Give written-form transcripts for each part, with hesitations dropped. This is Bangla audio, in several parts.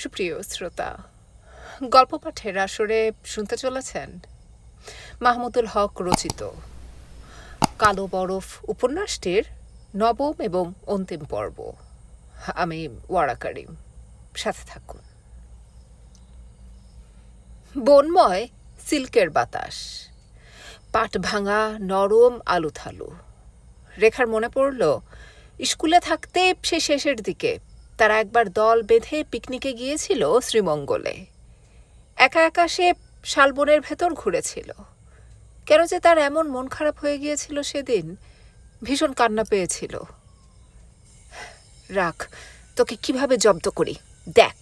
সুপ্রিয় শ্রোতা, গল্প পাঠের আসরে শুনতে চলেছেন মাহমুদুল হক রচিত কালো বরফ উপন্যাসটির নবম এবং অন্তিম পর্ব। আমি ওয়ারা কারিম, সাথে থাকুন। বনময় সিল্কের বাতাস, পাট ভাঙা নরম আলুথালু। রেখার মনে পড়ল স্কুলে থাকতে সে শেষের দিকে তারা একবার দল বেঁধে পিকনিকে গিয়েছিল শ্রীমঙ্গলে। একা একা সে শালবনের ভেতর ঘুরেছিল। কেন যে তার এমন মন খারাপ হয়ে গিয়েছিল সেদিন, ভীষণ কান্না পেয়েছিল। রাখ, তোকে কিভাবে জব্দ করি দেখ।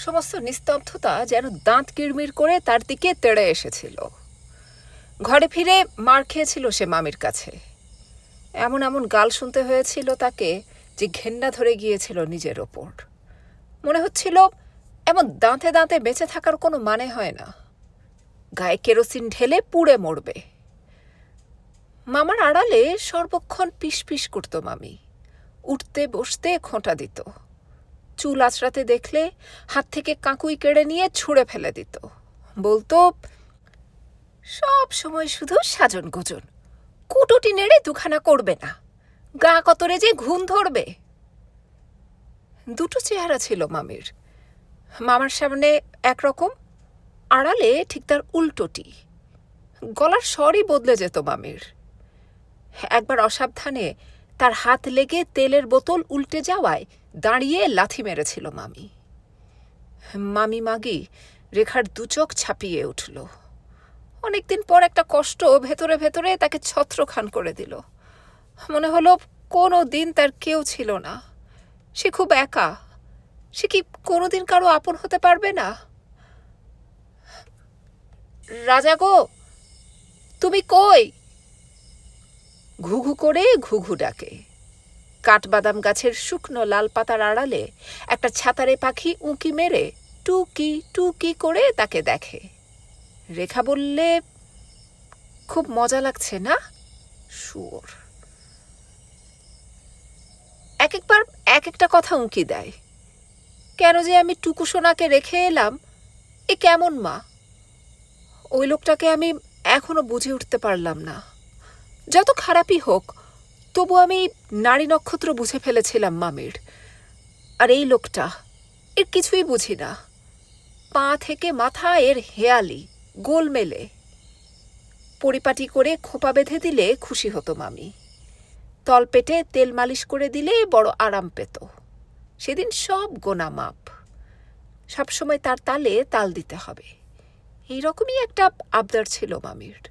সমস্ত নিস্তব্ধতা যেন দাঁত কিড়মির করে তার দিকে তেড়ে এসেছিল। ঘরে ফিরে মার খেয়েছিল সে মামির কাছে। এমন এমন গাল শুনতে হয়েছিল তাকে যে ঘেন্না ধরে গিয়েছিল নিজের ওপর। মনে হচ্ছিল এমন দাঁতে দাঁতে বেঁচে থাকার কোনো মানে হয় না, গায়ে কেরোসিন ঢেলে পুড়ে মরবে। মামার আড়ালে সর্বক্ষণ পিস পিস করত মামি, উঠতে বসতে খোঁটা দিত। চুল আঁচড়াতে দেখলে হাত থেকে কাঁকুই কেড়ে নিয়ে ছুঁড়ে ফেলে দিত। বলতো, সব সময় শুধু সাজন গোজন, কুটুটি নেড়ে দুখানা করবে না, গা কতরে যে ঘুম ধরবে। দুটো চেহারা ছিল মামির। মামার সামনে একরকম, আড়ালে ঠিক তার উল্টোটি। গলার স্বরই বদলে যেত মামির। একবার অসাবধানে তার হাত লেগে তেলের বোতল উল্টে যাওয়ায় দাঁড়িয়ে লাথি মেরেছিল মামি। মামি মাগি রেখার দুচোখ ছাপিয়ে উঠল। অনেকদিন পর একটা কষ্ট ভেতরে ভেতরে তাকে ছত্রখান করে দিল। মনে হলো কোনো দিন তার কেউ ছিল না, সে খুব একা। সে কি কোনোদিন কারো আপন হতে পারবে না? রাজা গো, তুমি কই? ঘুঘু করে ঘুঘু ডাকে। কাঠবাদাম গাছের শুকনো লাল পাতার আড়ালে একটা ছাতারে পাখি উঁকি মেরে টুকি টুকি করে তাকে দেখে। রেখা বললে, খুব মজা লাগছে না? শুয়োর। এক একবার এক একটা কথা উঁকি দেয়। কেন যে আমি টুকু সোনাকে রেখে এলাম, এ কেমন মা? ওই লোকটাকে আমি এখনো বুঝে উঠতে পারলাম না। যত খারাপই হোক, তবু আমি নারী নক্ষত্র বুঝে ফেলেছিলাম মামির। আর এই লোকটা, এর কিছুই বুঝি না। পা থেকে মাথা এর হেয়ালি, গোলমেলে। পরিপাটি করে খোঁপা বেঁধে দিলে খুশি হতো মামি। তলপেটে তেল মালিশ করে দিলে বড় আরাম পেত। সেদিন সব গোনা মাপ। সবসময় তার তালে তাল দিতে হবে, এইরকমই একটা আবদার ছিল মামির।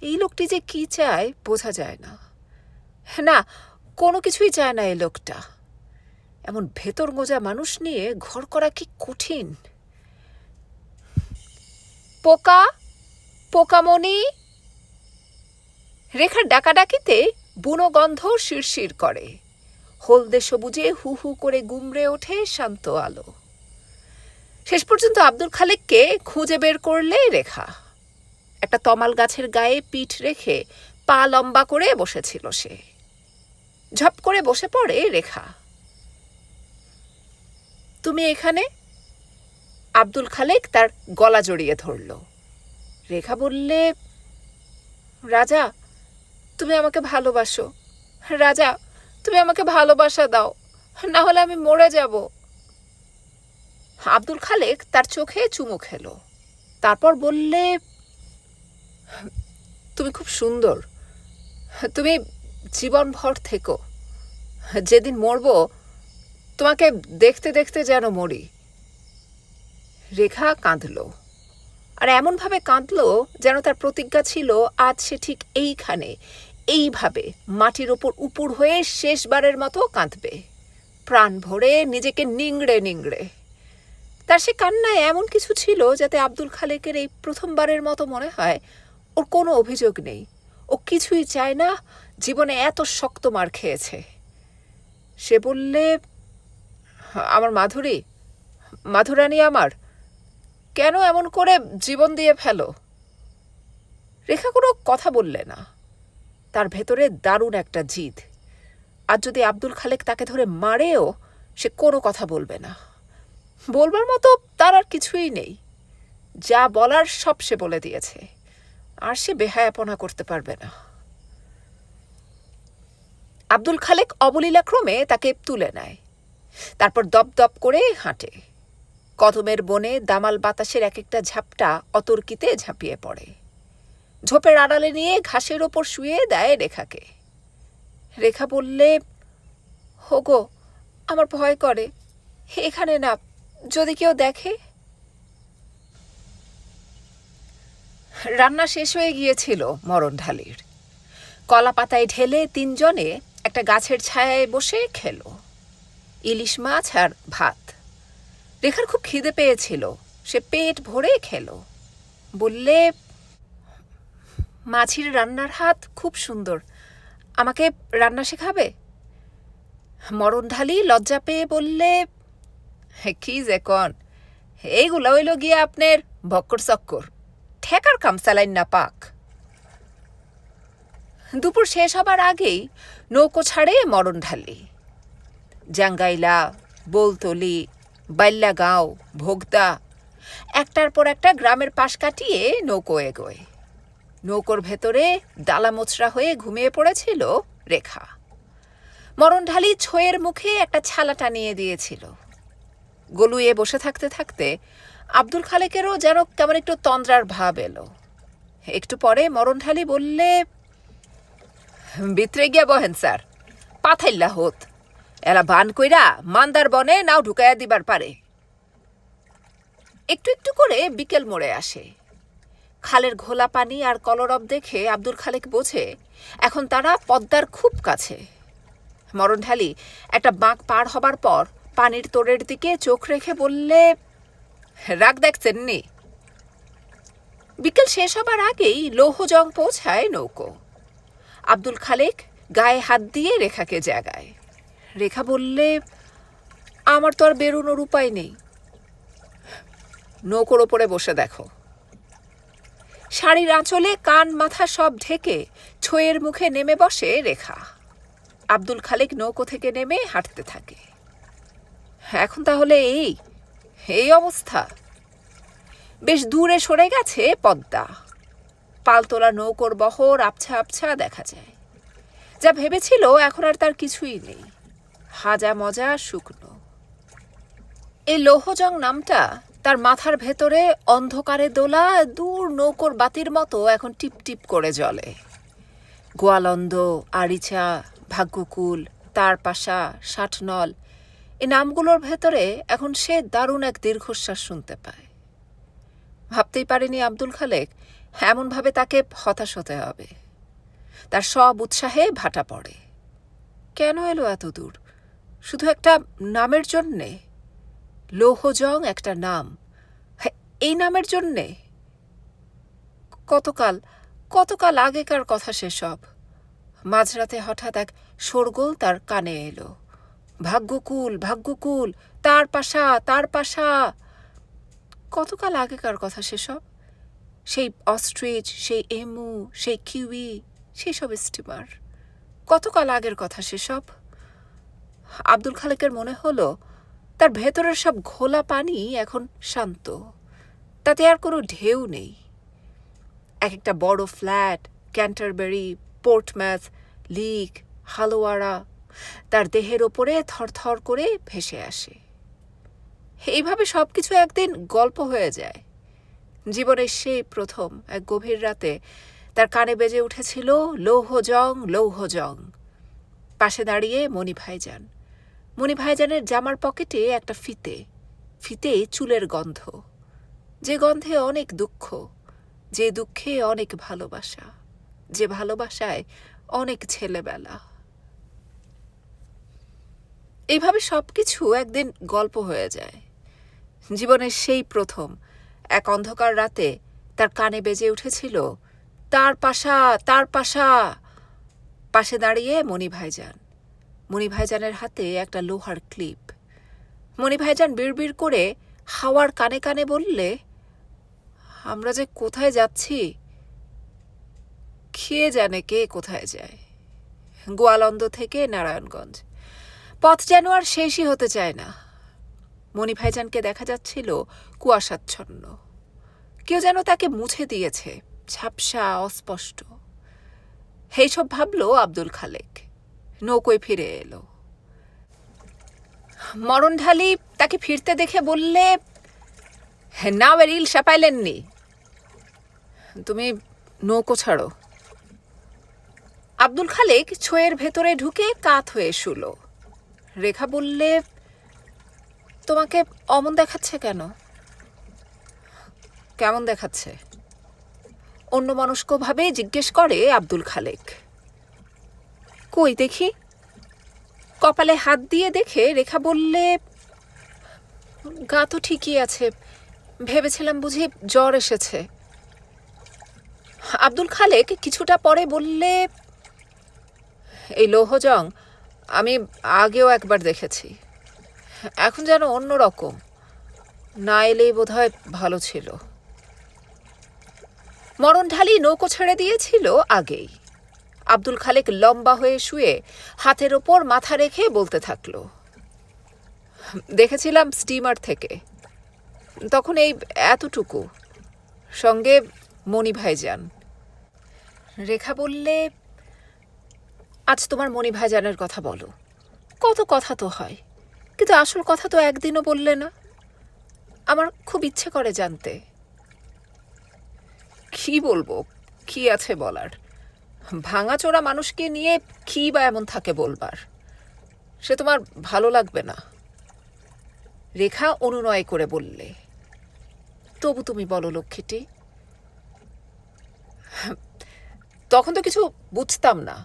এই লোকটি যে কি চায় বোঝা যায় না। না, কোনো কিছুই চায় না এই লোকটা। এমন ভেতর গোজা মানুষ নিয়ে ঘর করা কি কঠিন। পোকা, পোকামণি। রেখার ডাকাডাকিতে বুনো গন্ধ শিরশির করে। হলদে সবুজে হু হু করে গুমড়ে ওঠে শান্ত আলো। শেষ পর্যন্ত আব্দুল খালেককে খুঁজে বের করলে রেখা। একটা তমাল গাছের গায়ে পিঠ রেখে পা লম্বা করে বসেছিল সে। ঝপ করে বসে পড়ে রেখা। তুমি এখানে? আব্দুল খালেক তার গলা জড়িয়ে ধরল। রেখা বললে, রাজা, তুমি আমাকে ভালোবাসো। রাজা, তুমি আমাকে ভালোবাসা দাও, না হলে আমি মরে যাব। আব্দুল খালেক তার চোখে চুমু খেল। তারপর বললে, তুমি খুব সুন্দর, তুমি জীবনভর থেকো। যেদিন মরব তোমাকে দেখতে দেখতে যেন মরি। রেখা কাঁদল, আর এমনভাবে কাঁদল যেন তার প্রতিজ্ঞা ছিল আজ সে ঠিক এইখানে, এইভাবে মাটির ওপর উপুড় হয়ে শেষবারের মতো কাঁদবে, প্রাণ ভরে নিজেকে নিংড়ে নিংড়ে। তার সে কান্নায় এমন কিছু ছিল যাতে আব্দুল খালেকের এই প্রথমবারের মতো মনে হয় ওর কোনো অভিযোগ নেই, ও কিছুই চায় না, জীবনে এত শক্ত মার খেয়েছে। সে বললে, আমার মাধুরী, মাধুরানী আমার, কেন এমন করে জীবন দিয়ে ফেলো? রেখা কোনো কথা বললে না। তার ভেতরে দারুণ একটা জিদ। আর যদি আব্দুল খালেক তাকে ধরে মারেও, সে কোনো কথা বলবে না। বলবার মতো তার আর কিছুই নেই। যা বলার সব সে বলে দিয়েছে, আর সে বেহায়াপনা করতে পারবে না। আব্দুল খালেক অবলীলাক্রমে তাকে তুলে নেয়, তারপর দপদপ করে হাঁটে। কদমের বনে দামাল বাতাসের এক একটা ঝাপটা অতর্কিতে ঝাঁপিয়ে পড়ে। ঝোপের আড়ালে নিয়ে ঘাসের ওপর শুয়ে দেয় রেখাকে। রেখা বললে, হোগো, আমার ভয় করে, এখানে না, যদি কেউ দেখে। রান্না শেষ হয়ে গিয়েছিল মরণঢালির। কলা পাতায় ঢেলে তিনজনে একটা গাছের ছায়ায় বসে খেলো, ইলিশ মাছ আর ভাত। রেখার খুব খিদে পেয়েছিল, সে পেট ভরে খেলো। বললে, মাছির রান্নার হাত খুব সুন্দর, আমাকে রান্না শেখাবে? মরণঢালি লজ্জা পেয়ে বললে, কি যে কন, এইগুলো হইল গিয়ে আপনার ভক্কর চক্কর, ঠেকার কাম চালাইন না পাক। দুপুর শেষ হবার আগেই নৌকো ছাড়ে মরণঢালি। জাঙ্গাইলা, বোলতলি, বাল্যাগাঁও, ভোগদা, একটার পর একটা গ্রামের পাশ কাটিয়ে নৌকো এগোয়। নৌকোর ভেতরে ডালা মোচড়া হয়ে ঘুমিয়ে পড়েছিল রেখা। মরণঢালি ছোঁয়ের মুখে একটা ছালা টানিয়ে দিয়েছিল। গলুয়ে বসে থাকতে থাকতে আব্দুল খালেকেরও যেন কেমন একটু তন্দ্রার ভাব এলো। একটু পরে মরণঢালি বললে, ভিতরে গিয়া বহেন স্যার, পাথাইল্লা হোত, এলা বান কইরা মান্দার বনে নাও ঢুকাইয়া দিবার পারে। একটু একটু করে বিকেল মোড়ে আসে। খালের ঘোলা পানি আর কলরব দেখে আব্দুল খালেক বোঝে এখন তারা পদ্মার খুব কাছে। মরণঢালি একটা বাঁক পার হবার পর পানির তোড়ের দিকে চোখ রেখে বললে, রাগ দেখছেন নি? বিকেল শেষ হবার আগেই লৌহজং পৌঁছায় নৌকো। আব্দুল খালেক গায়ে হাত দিয়ে রেখাকে জাগায়। রেখা বললে, আমার তো আর বেরোনোর উপায় নেই। নৌকোর ওপরে বসে দেখো। শাড়ির আঁচলে কান মাথা সব ঢেকে ছোঁয়ের মুখে নেমে বসে রেখা। আব্দুল খালেক নৌকো থেকে নেমে হাঁটতে থাকে। এখন তাহলে এই অবস্থা। বেশ দূরে সরে গেছে পদ্মা। পালতোলা নৌকোর বহর আবছা আবছা দেখা যায়। যা ভেবেছিল এখন আর তার কিছুই নেই, হাজা মজা শুকনো। এই লৌহজং নামটা তার মাথার ভেতরে অন্ধকারে দোলা দূর নৌকোর বাতির মতো এখন টিপ টিপ করে জ্বলে। গোয়ালন্দ, আরিচা, ভাগ্যকুল, তারপাশা, ষাটনল, এই নামগুলোর ভেতরে এখন সে দারুণ এক দীর্ঘশ্বাস শুনতে পায়। ভাবতেই পারেনি আব্দুল খালেক এমনভাবে তাকে হতাশ হতে হবে। তার সব উৎসাহে ভাটা পড়ে। কেন এলো এত দূর? শুধু একটা নামের জন্যে? লৌহজং একটা নাম, এই নামের জন্যে? কতকাল আগেকার কথা সেসব। মাঝরাতে হঠাৎ এক শোরগোল তার কানে এলো, ভাগ্যকুল, তার পাশা। কতকাল আগেকার কথা সেসব। সেই অস্ট্রিচ, সেই এমু, সেই কিউই, সেই সব স্টিমার। কতকাল আগের কথা সেসব। আব্দুল খালেকের মনে হলো তার ভেতরের সব ঘোলা পানি এখন শান্ত, তাতে আর কোনো ঢেউ নেই। এক একটা বড় ফ্ল্যাট, ক্যান্টারবেরি, পোর্টম্যাথ, লিক, হালোয়ারা তার দেহের ওপরে থরথর করে ভেসে আসে। এইভাবে সব কিছু একদিন গল্প হয়ে যায়। জীবনের সেই প্রথম এক গভীর রাতে তার কানে বেজে উঠেছিল লৌহজং। পাশে দাঁড়িয়ে মণি ভাইজানের জামার পকেটে একটা ফিতে চুলের গন্ধ, যে গন্ধে অনেক দুঃখ, যে দুঃখে অনেক ভালোবাসা, যে ভালোবাসায় অনেক ছেলেবেলা। এইভাবে সবকিছু একদিন গল্প হয়ে যায়। জীবনের সেই প্রথম এক অন্ধকার রাতে তার কানে বেজে উঠেছিল তার পাশা। পাশে দাঁড়িয়ে মণি ভাইজানের হাতে একটা লোহার ক্লিপ। মণি ভাইজান বিড়বিড় করে হাওয়ার কানে কানে বললে, আমরা যে কোথায় যাচ্ছি, খেয়ে জানে কে কোথায় যায়। গোয়ালন্দ থেকে নারায়ণগঞ্জ, পথ যেন আর শেষই হতে চায় না। মণি ভাইজানকে দেখা যাচ্ছিল কুয়াশাচ্ছন্ন। কেউ যেন তাকে মুছে দিয়েছে, ঝাপসা, অস্পষ্ট। এইসব ভাবল আব্দুল খালেক। নৌকোয় ফিরে এলো। মরণঢালি তাকে ফিরতে দেখে বললে, নাও এর ইলশা পাইলেননি, তুমি নৌকো ছাড়ো। আব্দুল খালেক ছোঁয়ের ভেতরে ঢুকে কাত হয়ে শুল। রেখা বললে, তোমাকে অমন দেখাচ্ছে কেন? কেমন দেখাচ্ছে? অন্যমনস্কভাবে জিজ্ঞেস করে আব্দুল খালেক। কই দেখি। কপালে হাত দিয়ে দেখে রেখা বললে, গা তো ঠিকই আছে, ভেবেছিলাম বুঝি জ্বর এসেছে। আব্দুল খালেক কিছুটা পরে বললে, এই লৌহজং আমি আগেও একবার দেখেছি, এখন যেন অন্যরকম, না এলেই বোধহয় ভালো ছিল। মরণঢালি নৌকো ছেড়ে দিয়েছিল আগেই। আব্দুল খালেক লম্বা হয়ে শুয়ে হাতের ওপর মাথা রেখে বলতে থাকলো, দেখেছিলাম স্টিমার থেকে, তখন এই এতটুকু, সঙ্গে মণি ভাইজান। রেখা বললে, আজ তোমার মণি ভাইজানের কথা বলো। কত কথা তো হয়, কিন্তু আসল কথা তো একদিনও বললে না। আমার খুব ইচ্ছে করে জানতে। কি বলবো, কি আছে বলার? ভাঙাচোরা মানুষকে নিয়ে কি বা এমন থাকে বলবার? সে তোমার ভালো লাগবে না। রেখা অনুনয় করে বললে, তবু তুমি বলো লক্ষ্মীটি। তখন তো কিছু বুঝতাম না।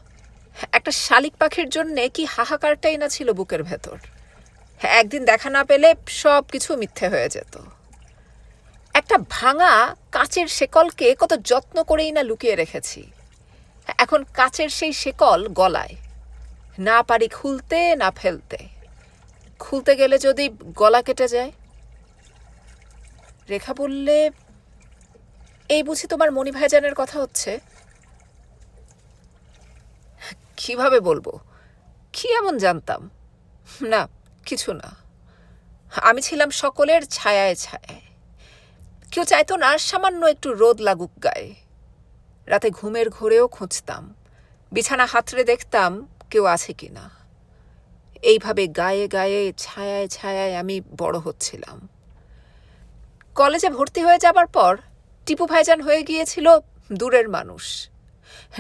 একটা শালিক পাখির জন্যে কি হাহাকারটাই না ছিল বুকের ভেতর। একদিন দেখা না পেলে সব কিছু মিথ্যে হয়ে যেত। একটা ভাঙা কাচের শেকলকে কত যত্ন করেই না লুকিয়ে রেখেছি। এখন কাচের সেই শেকল গলায়, না পারি খুলতে না ফেলতে। খুলতে গেলে যদি গলা কেটে যায়। রেখা বললে, এই বুঝি তোমার মণি ভাইজানের কথা হচ্ছে? কিভাবে বলবো, কি এমন জানতাম? না, কিছু না। আমি ছিলাম সকলের ছায়ায় ছায়ায়। কেউ চাইতো না সামান্য একটু রোদ লাগুক গায়ে। রাতে ঘুমের ঘোরেও খুঁজতাম, বিছানা হাতড়ে দেখতাম কেউ আছে কিনা। এইভাবে গায়ে গায়ে, ছায়ায় ছায়ায় আমি বড় হচ্ছিলাম। কলেজে ভর্তি হয়ে যাবার পর টিপু ভাইজান হয়ে গিয়েছিল দূরের মানুষ।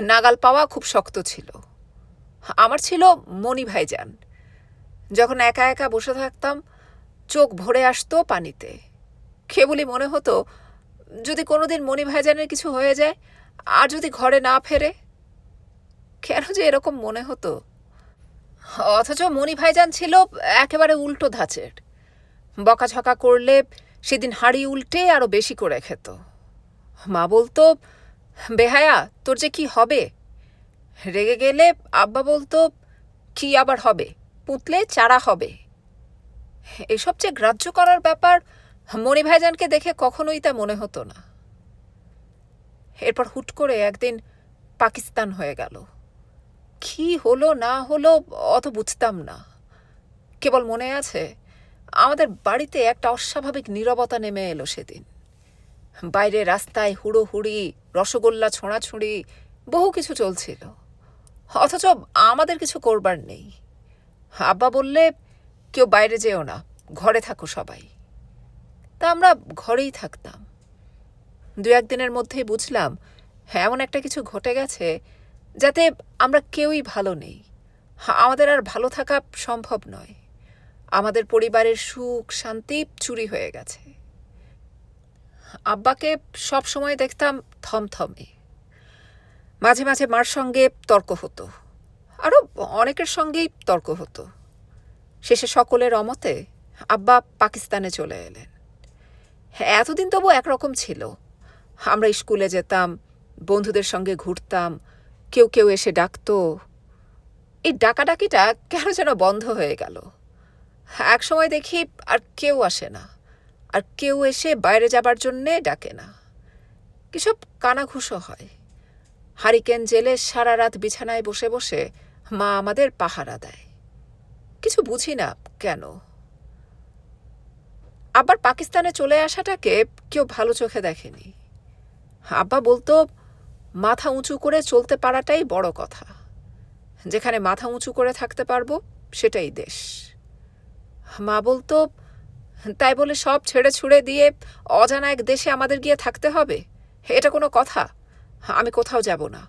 নাগাল পাওয়া খুব শক্ত ছিল। আমার ছিল মণি ভাইজান। যখন একা একা বসে থাকতাম, চোখ ভরে আসতো পানিতে। কেবলই মনে হতো, যদি কোনোদিন মণি ভাইজানের কিছু হয়ে যায়, আর যদি ঘরে না ফেরে। কেন যে এরকম মনে হতো? অথচ মণি ভাইজান ছিল একেবারে উল্টো ধাঁচের। বকাঝকা করলে সেদিন হাঁড়ি উল্টে আরো বেশি করে খেত। মা বলতো, বেহায়া, তোর যে কি হবে? রেগে গেলে আব্বা বলতো, কি আবার হবে, পুঁতলে চারা হবে। এসব যে গ্রাহ্য করার ব্যাপার, মণি ভাইজানকে দেখে কখনোই তা মনে হতো না। এরপর হুট করে একদিন পাকিস্তান হয়ে গেল। কি হলো না হলো অত বুঝতাম না। কেবল মনে আছে, আমাদের বাড়িতে একটা অস্বাভাবিক নীরবতা নেমে এলো সেদিন। বাইরে রাস্তায় হুড়োহুড়ি, রসগোল্লা ছোঁড়াছুঁড়ি, বহু কিছু চলছিল, অথচ আমাদের কিছু করবার নেই। আব্বা বললে, কেউ বাইরে যেও না, ঘরে থাকো সবাই। তা আমরা ঘরেই থাকতাম। দু একদিনের মধ্যেই বুঝলাম এমন একটা কিছু ঘটে গেছে যাতে আমরা কেউই ভালো নেই। আমাদের আর ভালো থাকা সম্ভব নয়। আমাদের পরিবারের সুখ শান্তি চুরি হয়ে গেছে। আব্বাকে সব সময় দেখতাম থমথমে। মাঝে মাঝে মার সঙ্গে তর্ক হতো, আরও অনেকের সঙ্গেই তর্ক হতো। শেষে সকলের অমতে আব্বা পাকিস্তানে চলে এলেন। এতদিন তবু একরকম ছিল। আমরা স্কুলে যেতাম, বন্ধুদের সঙ্গে ঘুরতাম, কেউ কেউ এসে ডাকতো। এই ডাকাডাকিটা কেন যেন বন্ধ হয়ে গেল। এক সময় দেখি আর কেউ আসে না, আর কেউ এসে বাইরে যাবার জন্যে ডাকে না। কিসব কানাঘুষো হয়। হারিকেন জেলে সারা রাত বিছানায় বসে বসে মা আমাদের পাহারা দেয়। কিছু বুঝি না কেন। আব্বার পাকিস্তানে চলে আসাটাকে কেউ ভালো চোখে দেখেনি। আব্বা বলতো মাথা উঁচু করে চলতে পারাটাই বড় কথা, যেখানে মাথা উঁচু করে থাকতে পারবো সেটাই দেশ। মা বলতো তাই বলে সব ছেড়ে ছুড়ে দিয়ে অজানা এক দেশে আমাদের গিয়ে থাকতে হবে? এটা কোনো কথা? আমি কোথাও যাব না,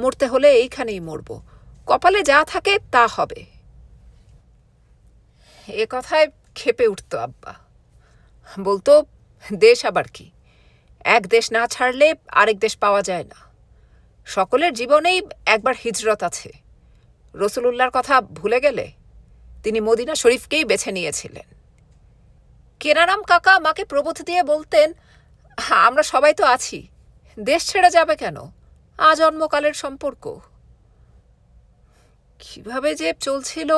মরতে হলে এইখানেই মরব, কপালে যা থাকে তা হবে। এ কথায় ক্ষেপে উঠত আব্বা। বলতো দেশ আবার কি, এক দেশ না ছাড়লে আরেক দেশ পাওয়া যায় না। সকলের জীবনেই একবার হিজরত আছে। রসুলুল্লাহর কথা ভুলে গেলে? তিনি মদিনা শরীফকেই বেছে নিয়েছিলেন। কেনারাম কাকা মাকে প্রবোধ দিয়ে বলতেন, আমরা সবাই তো আছি, দেশ ছেড়ে যাবে কেন, আজন্মকালের সম্পর্ক। কিভাবে যে চলছিল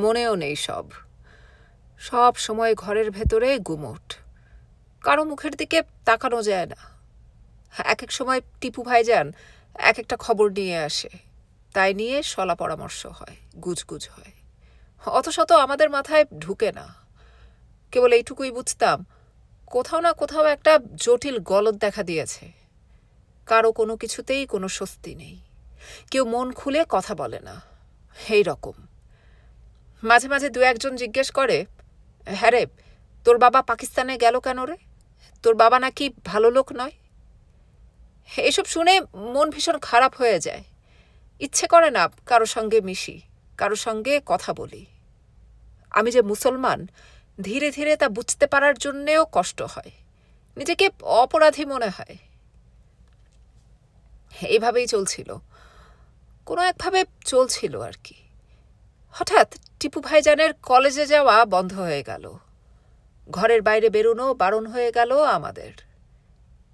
মনেও নেই। সব সময় ঘরের ভেতরে গুমোট, কারো মুখের দিকে তাকানো যায় না। এক এক সময় টিপু ভাইজান এক একটা খবর নিয়ে আসে, তাই নিয়ে সলা পরামর্শ হয়, গুজগুজ হয়। অত শত আমাদের মাথায় ঢুকে না। কেবল এইটুকুই বুঝতাম, কোথাও না কোথাও একটা জটিল গলদ দেখা দিয়েছে। কারো কোনো কিছুতেই কোনো স্বস্তি নেই, কেউ মন খুলে কথা বলে না। এই রকম মাঝে মাঝে দু একজন জিজ্ঞেস করে, হ্যাঁ রে, তোর বাবা পাকিস্তানে গেল কেন রে? তোর বাবা নাকি ভালো লোক নয়? এসব শুনে মন ভীষণ খারাপ হয়ে যায়। ইচ্ছে করে না কারো সঙ্গে মিশি, কারো সঙ্গে কথা বলি। আমি যে মুসলমান ধীরে ধীরে তা বুঝতে পারার জন্যেও কষ্ট হয়, নিজেকে অপরাধী মনে হয়। এইভাবেই চলছিল, কোনো একভাবে চলছিল আর কি। হঠাৎ টিপু ভাইজানের কলেজে যাওয়া বন্ধ হয়ে গেল, ঘরের বাইরে বেরোনো বারণ হয়ে গেল আমাদের।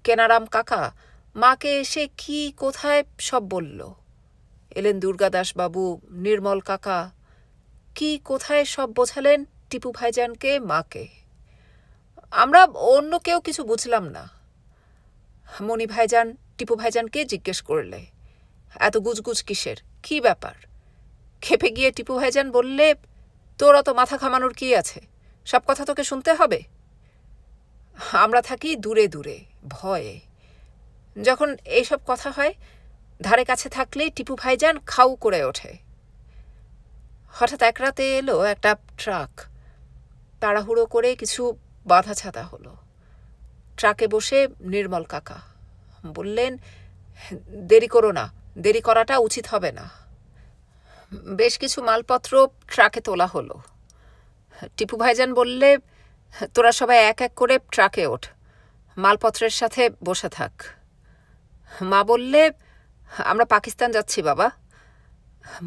কেনারাম কাকা মাকে এসে কি কোথায় সব বলল। এলেন দুর্গাদাসবাবু, নির্মল কাকা, কি কোথায় সব বোঝালেন টিপু ভাইজানকে, মাকে। আমরা অন্য কেউ কিছু বুঝলাম না। মণি ভাইজান টিপু ভাইজানকে জিজ্ঞেস করলে, এত গুজগুজ কিসের, কি ব্যাপার? খেপে গিয়ে টিপু ভাইজান বললে, তোর অত মাথা ঘামানোর কি আছে, সব কথা তোকে শুনতে হবে? আমরা থাকি দূরে দূরে, ভয়ে। যখন এইসব কথা হয়, ধারে কাছে থাকলেই টিপু ভাইজান খাউ করে ওঠে। হঠাৎ এক রাতে এলো একটা ট্রাক, তাড়াহুড়ো করে কিছু বাধা ছাতা হলো। ট্রাকে বসে নির্মল কাকা বললেন, দেরি করো না, দেরি করাটা উচিত হবে না। বেশ কিছু মালপত্র ট্রাকে তোলা হলো। টিপু ভাইজান বললে, তোরা সবাই এক এক করে ট্রাকে ওঠ, মালপত্রের সাথে বসে থাক। মা বললে, আমরা পাকিস্তান যাচ্ছি বাবা।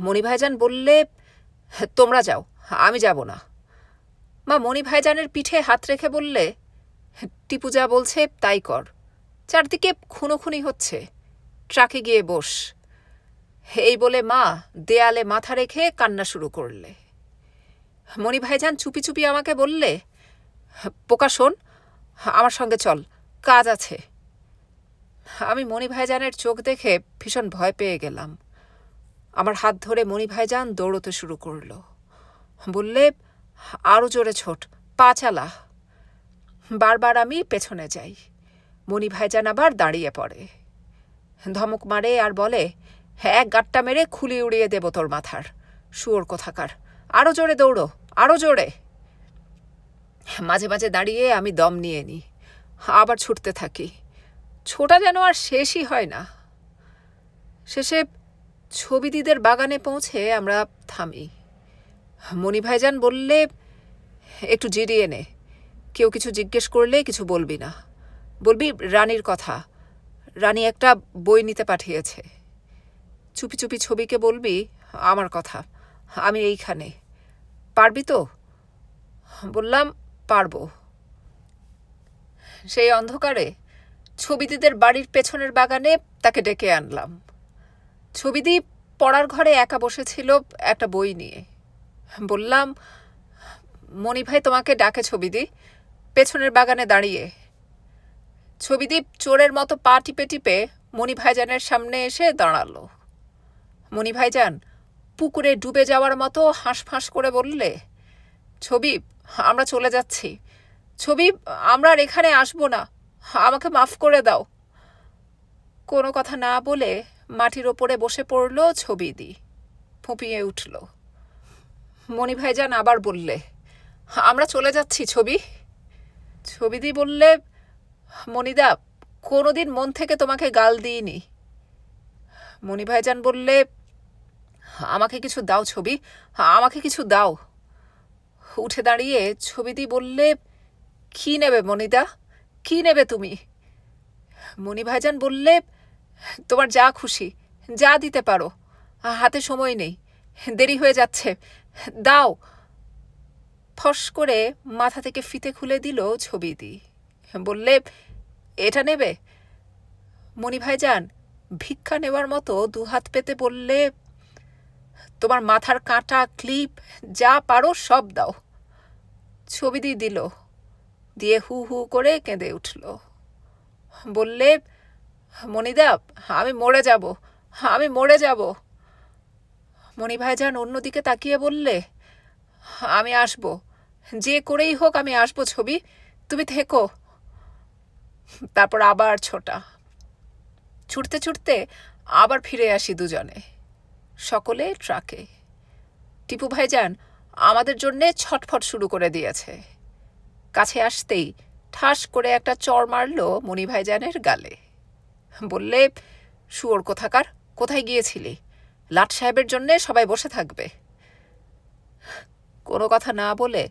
মণি ভাইজান বললে, তোমরা যাও, আমি যাব না। মা মণি ভাইজানের পিঠে হাত রেখে বললে, টিপু যা বলছে তাই কর, চারদিকে খুনোখুনি হচ্ছে, ট্রাকে গিয়ে বস। এই বলে মা দেয়ালে মাথা রেখে কান্না শুরু করলে। মণি ভাইজান চুপি চুপি আমাকে বললে, পোকা শোন, আমার সঙ্গে চল, কাজ আছে। আমি মণি ভাইজানের চোখ দেখে ভীষণ ভয় পেয়ে গেলাম। আমার হাত ধরে মণি ভাইজান দৌড়তে শুরু করল। বললে, আরও জোরে ছোট, পা চালা। বারবার আমি পেছনে যাই, মণি ভাইজান আবার দাঁড়িয়ে পড়ে, ধমক মারে আর বলে, এক গাঁটটা মেরে খুলি উড়িয়ে দেব তোর মাথার, শুয়োর কোথাকার, আরও জোরে দৌড়ো, আরও জোরে। মাঝে মাঝে দাঁড়িয়ে আমি দম নিয়ে নিই, আবার ছুটতে থাকি। ছোটা যেন আর শেষই হয় না। শেষে ছবিদিদের বাগানে পৌঁছে আমরা থামি। মণি ভাইজান বললে, একটু জিরিয়ে নে, কেউ কিছু জিজ্ঞেস করলে কিছু বলবি না, বলবি রানীর কথা, রানী একটা বই নিতে পাঠিয়েছে। চুপি চুপি ছবিকে বলবি আমার কথা, আমি এইখানে, পারবি তো? বললাম, পারবো। সেই অন্ধকারে ছবিদিদের বাড়ির পেছনের বাগানে তাকে ডেকে আনলাম। ছবিদি পড়ার ঘরে একা বসেছিল একটা বই নিয়ে। বললাম, মণি ভাই তোমাকে ডাকে ছবিদি, পেছনের বাগানে দাঁড়িয়ে। ছবিদি চোরের মতো পা টিপে টিপে মণি ভাইজানের সামনে এসে দাঁড়ালো। মণি ভাইজান পুকুরে ডুবে যাওয়ার মতো হাঁসফাঁস করে বললে, ছবি, আমরা চলে যাচ্ছি। ছবি, আমরা আর এখানে আসবো না, আমাকে মাফ করে দাও। কোনো কথা না বলে মাটির ওপরে বসে পড়ল ছবিদি। ফুঁপিয়ে উঠল। মণি ভাইজান আবার বললে, আমরা চলে যাচ্ছি ছবি। ছবিদি বললে, মণিদা, কোনোদিন মন থেকে তোমাকে গাল দিইনি। মণি ভাইজান বললে, আমাকে কিছু দাও ছবি, আমাকে কিছু দাও। উঠে দাঁড়িয়ে ছবিদি বললে, কি নেবে মণিদা, কি নেবে তুমি? মণি ভাইজান বললে, তোমার যা খুশি, যা দিতে পারো, হাতে সময় নেই, দেরি হয়ে যাচ্ছে, দাও। ফস করে মাথা থেকে ফিতে খুলে দিল ছবিদি। বললে, এটা নেবে? মণি ভাইজান ভিক্ষা নেওয়ার মতো দুহাত পেতে বললে, তোমার মাথার কাঁটা, ক্লিপ, যা পারো সব দাও। ছবিদি দিল, দিয়ে হু হু করে কেঁদে উঠল। বললে, মণিদা, আমি মরে যাব, আমি মরে যাব। মণি ভাইজান অন্যদিকে তাকিয়ে বললে, আমি আসব, যে করেই হোক আমি আসবো ছবি, তুমি থেকো। তারপর আবার ছোটা। ছুটতে ছুটতে আবার ফিরে আসি দুজনে, সকলে ট্রাকে। টিপু ভাইজান আমাদের জন্যে ছটফট শুরু করে দিয়েছে। কাছে আসতেই ঠাস করে একটা চড় মারল মণি ভাইজানের গালে। বললে, শুয়োর কোথাকার, কোথায় গিয়েছিলি? লাট সাহেবের জন্যে সবাই বসে থাকবে। কোনো কথা না বলে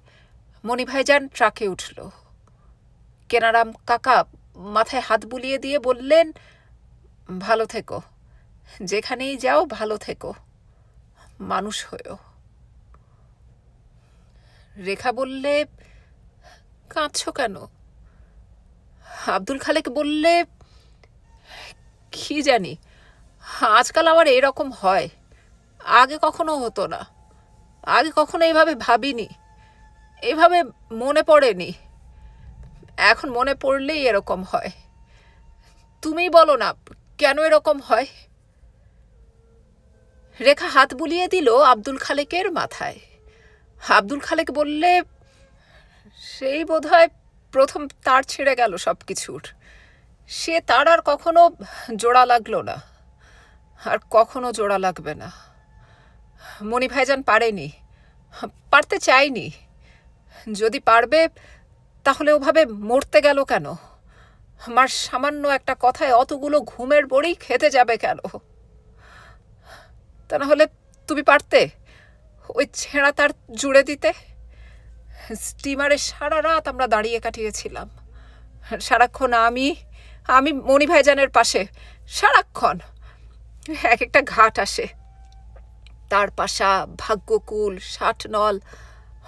মণি ভাইজান ট্রাকে উঠল। কেনারাম কাকা মাথায় হাত বুলিয়ে দিয়ে বললেন, ভালো থেকো, যেখানেই যাও ভালো থেকো, মানুষ হয়েও। রেখা বললে, কাঁদছ কেন? আব্দুল খালেক বললে, কি জানি, আজকাল আমার এরকম হয়, আগে কখনো হতো না, আগে কখনো এভাবে ভাবিনি, এভাবে মনে পড়েনি, এখন মনে পড়লেই এরকম হয়। তুমি বলো না কেন এরকম হয়? রেখা হাত বুলিয়ে দিল আব্দুল খালেকের মাথায়। আব্দুল খালেক বললে, সেই বোধহয় প্রথম তার ছিঁড়ে গেল সব কিছুর, সে তার আর কখনো জোড়া লাগলো না, আর কখনো জোড়া লাগবে না। মণি ভাইজান পারেনি, পারতে চাইনি। যদি পারবে তাহলে ওভাবে মরতে গেল কেন? আমার সামান্য একটা কথায় অতগুলো ঘুমের বড়ি খেতে যাবে কেন? তা না হলে তুমি পারতে ওই ছেঁড়া তার জুড়ে দিতে? স্টিমারে সারা রাত আমরা দাঁড়িয়ে কাটিয়েছিলাম, সারাক্ষণ আমি মণি ভাইজানের পাশে, সারাক্ষণ। এক একটা ঘাট আসে, তার পাশা, ভাগ্যকুল, 60 নল,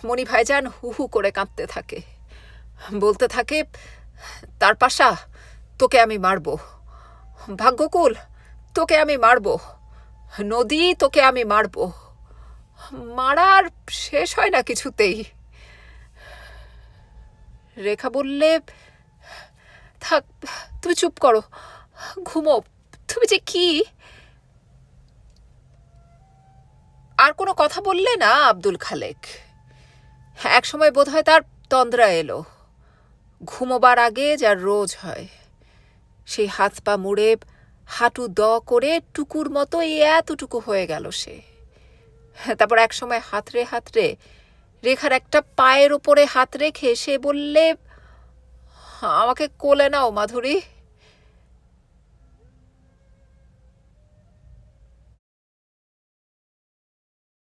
মণি ভাইজান হু হু করে কাঁদতে থাকে, বলতে থাকে, তার পাশা, তোকে আমি মারব, ভাগ্যকুল, তোকে আমি মারব, নদী, তোকে আমি মারব। মারার শেষ হয় না কিছুতেই। রেখা বললে, থাক, তুমি চুপ করো, ঘুমো, তুমি যে কি। আর কোনো কথা বললে না আব্দুল খালেক। এক সময় বোধহয় তার তন্দ্রা এলো, ঘুমোবার আগে যার রোজ হয়। সেই হাত পা মুড়ে হাঁটু দ করে টুকুর মতো এতটুকু হয়ে গেল সে। তারপর এক সময় হাতড়ে হাতড়ে রেখার একটা পায়ের ওপরে হাত রেখে সে বললে, আমাকে কোলে নাও মাধুরী।